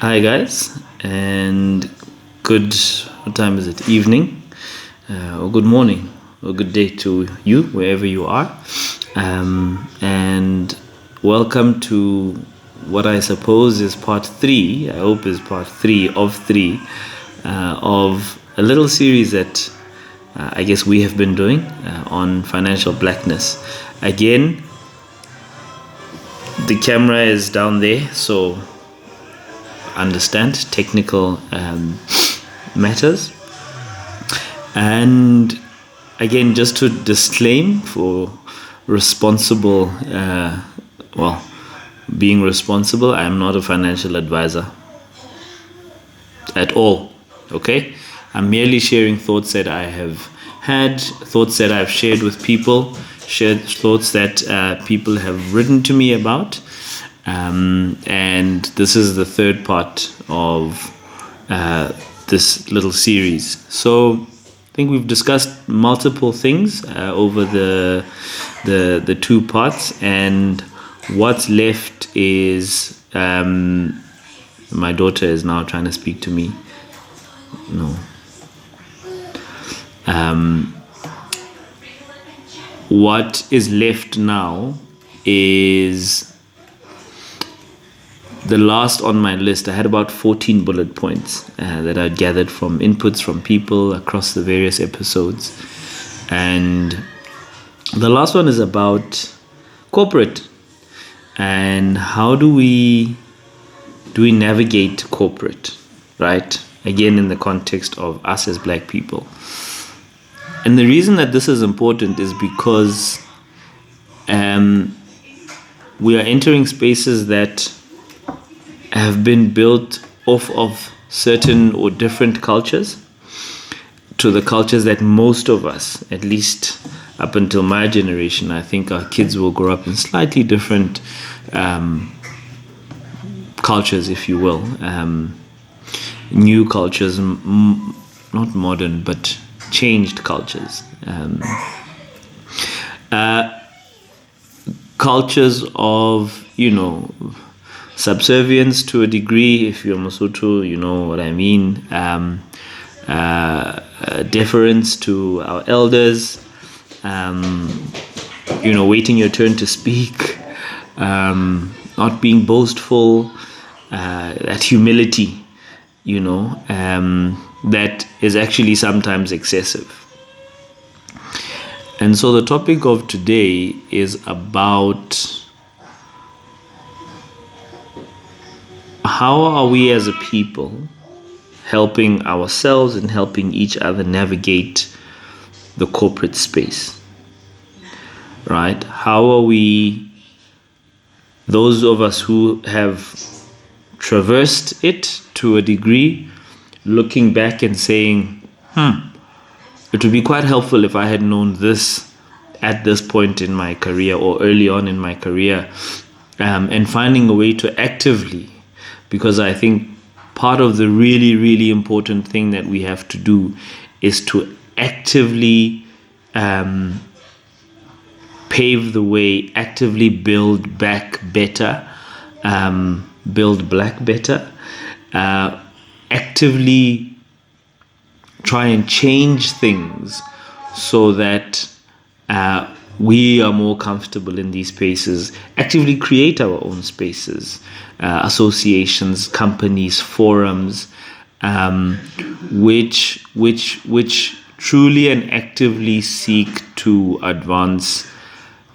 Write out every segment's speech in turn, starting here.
Hi guys, and good. What time is it? Evening, or good morning, or good day to you wherever you are, and welcome to what I suppose is part three. I hope is part three of a little series that I guess we have been doing on financial blackness. Again, the camera is down there, so understand technical matters. And again, just to disclaim for responsible, being responsible, I am not a financial advisor at all. Okay, I'm merely sharing thoughts that I have had, thoughts that I've shared with people, shared thoughts that people have written to me about. And this is the third part of this little series. So I think we've discussed multiple things over the two parts, and what's left is my daughter is now trying to speak to me. No. What is left now is the last on my list. I had about 14 bullet points that I gathered from inputs from people across the various episodes. And the last one is about corporate. And how do we navigate corporate, right? Again, in the context of us as Black people. And the reason that this is important is because we are entering spaces that have been built off of certain or different cultures to the cultures that most of us, at least up until my generation, I think our kids will grow up in slightly different cultures, if you will. New cultures, not modern, but changed cultures. Cultures of, subservience to a degree. If you're Mosotho, you know what I mean. Deference to our elders. Waiting your turn to speak. Not being boastful. That humility, that is actually sometimes excessive. And so the topic of today is about how are we as a people helping ourselves and helping each other navigate the corporate space, right? How are we, those of us who have traversed it to a degree, looking back and saying, it would be quite helpful if I had known this at this point in my career or early on in my career, and finding a way to actively, because I think part of the really, really important thing that we have to do is to actively pave the way, actively build back better, build Black better, actively try and change things so that we are more comfortable in these spaces, actively create our own spaces, associations, companies, forums, which truly and actively seek to advance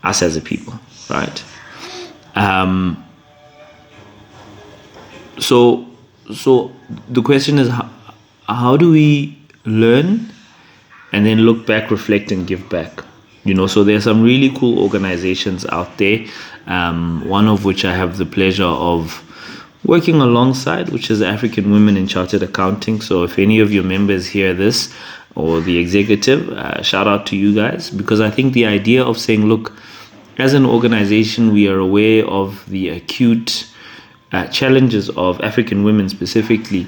us as a people, right? So the question is, how do we learn and then look back, reflect, and give back? So there are some really cool organizations out there, one of which I have the pleasure of working alongside, which is African Women in Chartered Accounting. So if any of your members hear this, or the executive, shout out to you guys, because I think the idea of saying, look, as an organization, we are aware of the acute challenges of African women specifically,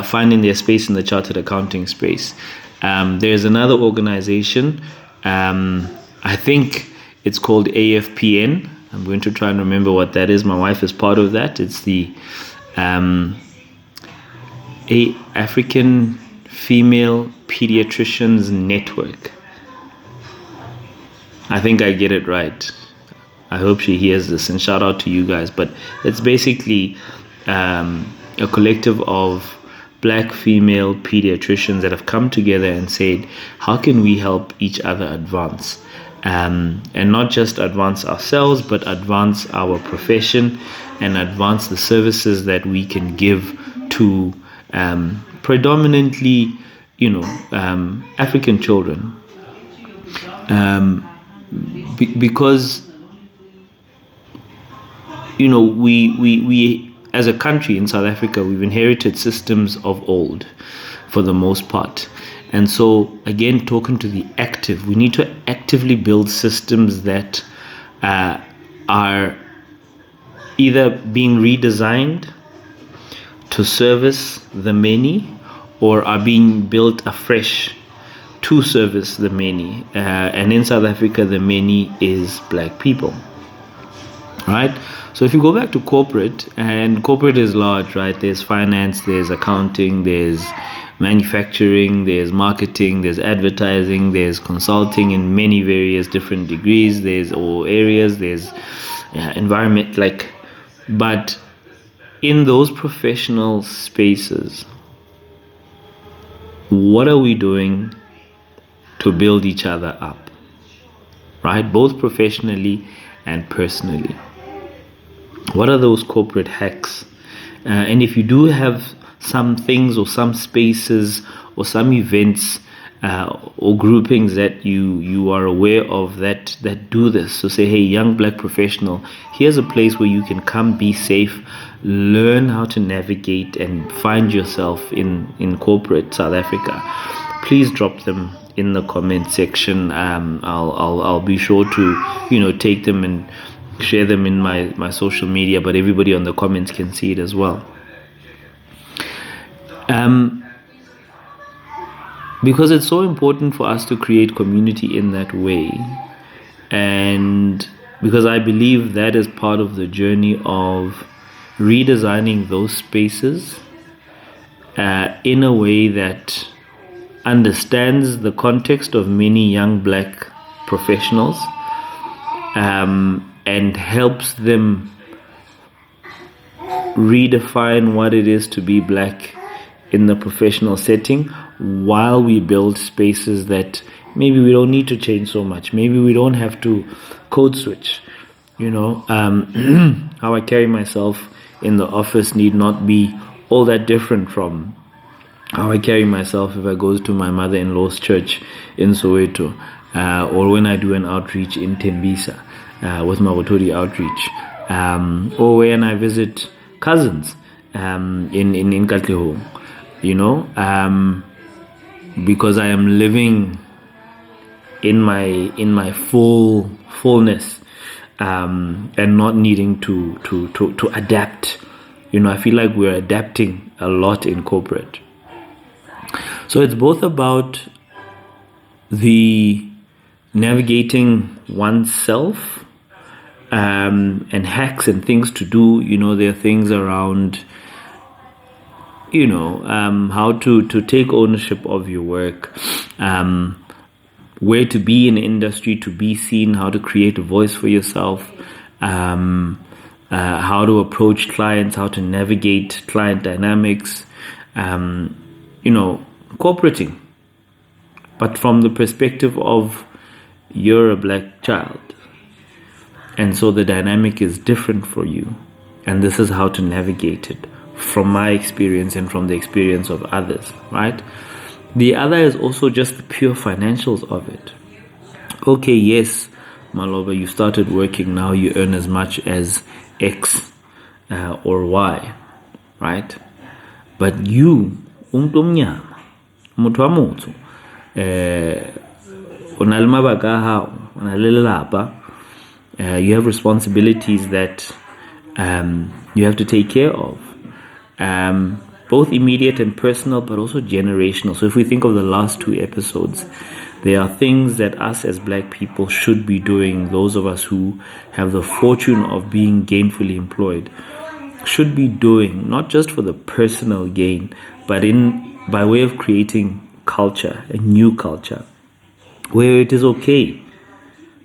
finding their space in the chartered accounting space. There's another organization, I think it's called AFPN, I'm going to try and remember what that is. My wife is part of that. It's the African Female Pediatricians Network. I think I get it right. I hope she hears this, and shout out to you guys. But it's basically a collective of Black female pediatricians that have come together and said, how can we help each other advance? And not just advance ourselves, but advance our profession and advance the services that we can give to predominantly, African children. Because we as a country in South Africa, we've inherited systems of old for the most part. And so, again, talking to the active, we need to actively build systems that are either being redesigned to service the many or are being built afresh to service the many. And in South Africa, the many is Black people. Right? So if you go back to corporate, and corporate is large, right? There's finance, there's accounting, there's manufacturing, there's marketing, there's advertising, there's consulting in many various different degrees, there's all areas, there's environment, but in those professional spaces, what are we doing to build each other up, right? Both professionally and personally. What are those corporate hacks? And if you do have some things or some spaces or some events or groupings that you are aware of that do this, so say, hey, young Black professional, here's a place where you can come, be safe, learn how to navigate and find yourself in corporate South Africa. Please drop them in the comment section. I'll be sure to take them and share them in my social media, but everybody on the comments can see it as well. Because it's so important for us to create community in that way, and because I believe that is part of the journey of redesigning those spaces in a way that understands the context of many young Black professionals and helps them redefine what it is to be Black in the professional setting, while we build spaces that maybe we don't need to change so much. Maybe we don't have to code switch. How I carry myself in the office need not be all that different from how I carry myself if I go to my mother-in-law's church in Soweto, or when I do an outreach in Tembisa with Magotori Outreach, or when I visit cousins in Katlehong, because I am living in my fullness, and not needing to adapt. I feel like we're adapting a lot in corporate. So it's both about the navigating oneself and hacks and things to do. There are things around how to take ownership of your work, where to be in the industry, to be seen, how to create a voice for yourself, how to approach clients, how to navigate client dynamics, cooperating, but from the perspective of you're a Black child, and so the dynamic is different for you, and this is how to navigate it from my experience and from the experience of others, right? The other is also just the pure financials of it. Okay, yes, Maloba, you started working, now you earn as much as X or Y, right? But you, mnyama, muthu wa motho, you have responsibilities that you have to take care of. both immediate and personal, but also generational. So if we think of the last 2 episodes, there are things that us as black people should be doing, those of us who have the fortune of being gainfully employed, should be doing, not just for the personal gain, but by way of creating culture, a new culture, where it is okay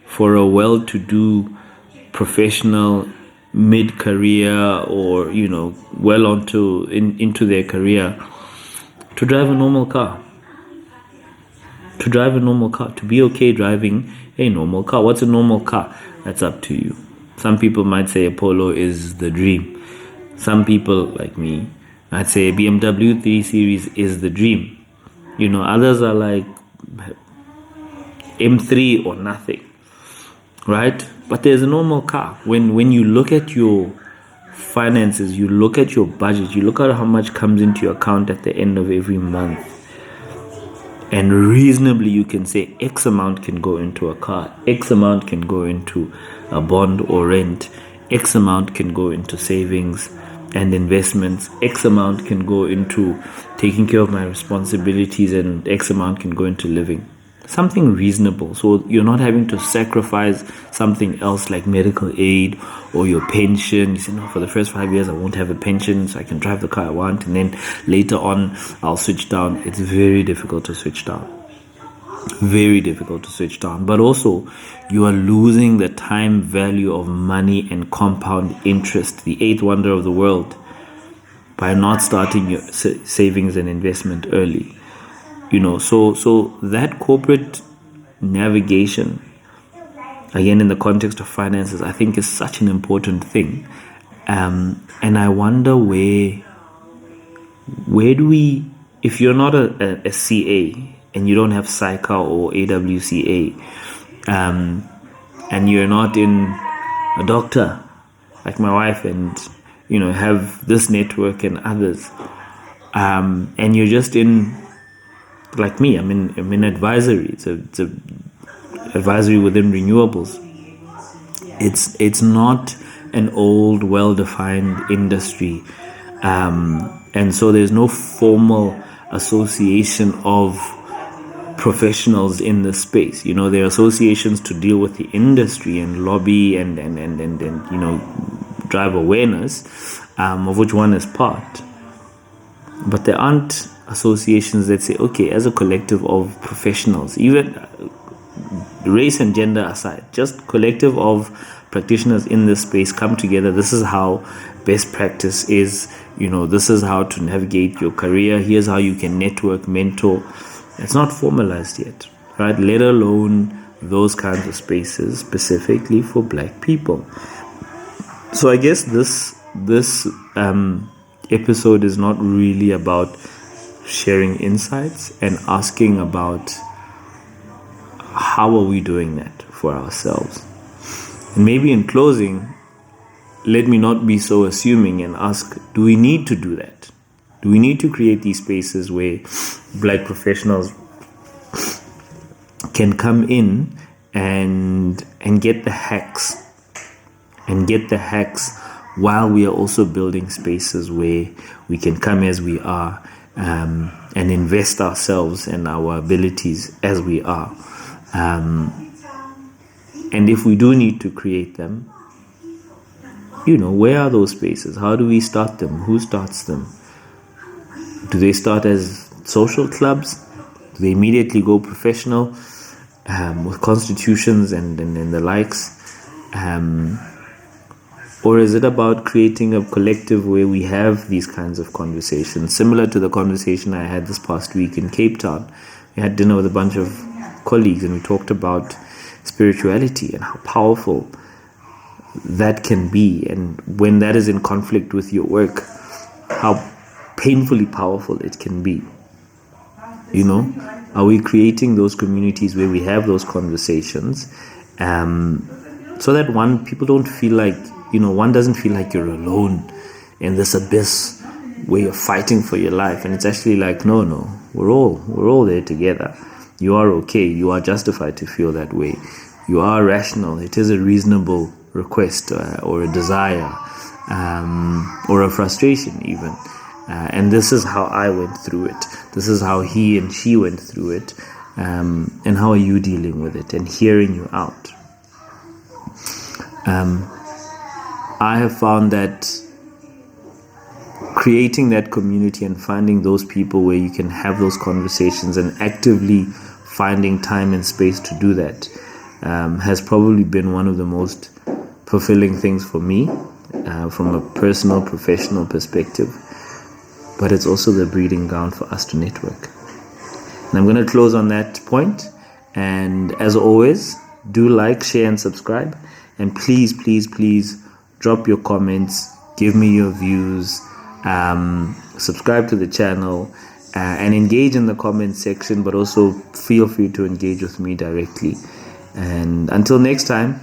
for a well-to-do professional mid-career or well into their career to drive a normal car, to be okay driving a normal car. What's a normal car? That's up to you. Some people might say a Polo is the dream. Some people like me, I'd say a BMW 3 Series is the dream. Others are like M3 or nothing, right? But there's a normal car. When you look at your finances, you look at your budget, you look at how much comes into your account at the end of every month, and reasonably you can say X amount can go into a car, X amount can go into a bond or rent, X amount can go into savings and investments, X amount can go into taking care of my responsibilities, and X amount can go into living. Something reasonable, so you're not having to sacrifice something else like medical aid or your pension. You say, no, for the first 5 years I won't have a pension, so I can drive the car I want, and then later on I'll switch down. It's very difficult to switch down. But also you are losing the time value of money and compound interest, the 8th wonder of the world, by not starting your savings and investment early. So that corporate navigation, again in the context of finances, I think is such an important thing. And I wonder where do we, if you're not a CA and you don't have PSYCA or AWCA, and you're not in a doctor like my wife, and have this network and others, and you're just in, like me, I'm in advisory. It's a advisory within renewables. It's not an old, well-defined industry, and so there's no formal association of professionals in the space. There are associations to deal with the industry and lobby and drive awareness, of which one is part. But there aren't associations that say, okay, as a collective of professionals, even race and gender aside, just collective of practitioners in this space come together. This is how best practice is. This is how to navigate your career. Here's how you can network, mentor. It's not formalized yet, right? Let alone those kinds of spaces specifically for black people. So I guess this episode is not really about sharing insights and asking about how are we doing that for ourselves. And maybe in closing, let me not be so assuming and ask, do we need to do that? Do we need to create these spaces where black professionals can come in and get the hacks while we are also building spaces where we can come as we are, and invest ourselves and our abilities as we are. And if we do need to create them, where are those spaces? How do we start them? Who starts them? Do they start as social clubs? Do they immediately go professional, with constitutions and the likes? Or is it about creating a collective where we have these kinds of conversations, similar to the conversation I had this past week in Cape Town? We had dinner with a bunch of colleagues and we talked about spirituality and how powerful that can be, and when that is in conflict with your work, how painfully powerful it can be. Are we creating those communities where we have those conversations, so that people don't feel like, one doesn't feel like you're alone in this abyss where you're fighting for your life, and it's actually like, no, we're all there together. You are okay. You are justified to feel that way. You are rational. It is a reasonable request or a desire, or a frustration even. And this is how I went through it. This is how he and she went through it. And how are you dealing with it, and hearing you out. I have found that creating that community and finding those people where you can have those conversations and actively finding time and space to do that has probably been one of the most fulfilling things for me from a personal, professional perspective. But it's also the breeding ground for us to network. And I'm going to close on that point. And as always, do like, share, and subscribe. And please, please, please drop your comments, give me your views, subscribe to the channel, and engage in the comment section, but also feel free to engage with me directly. And until next time,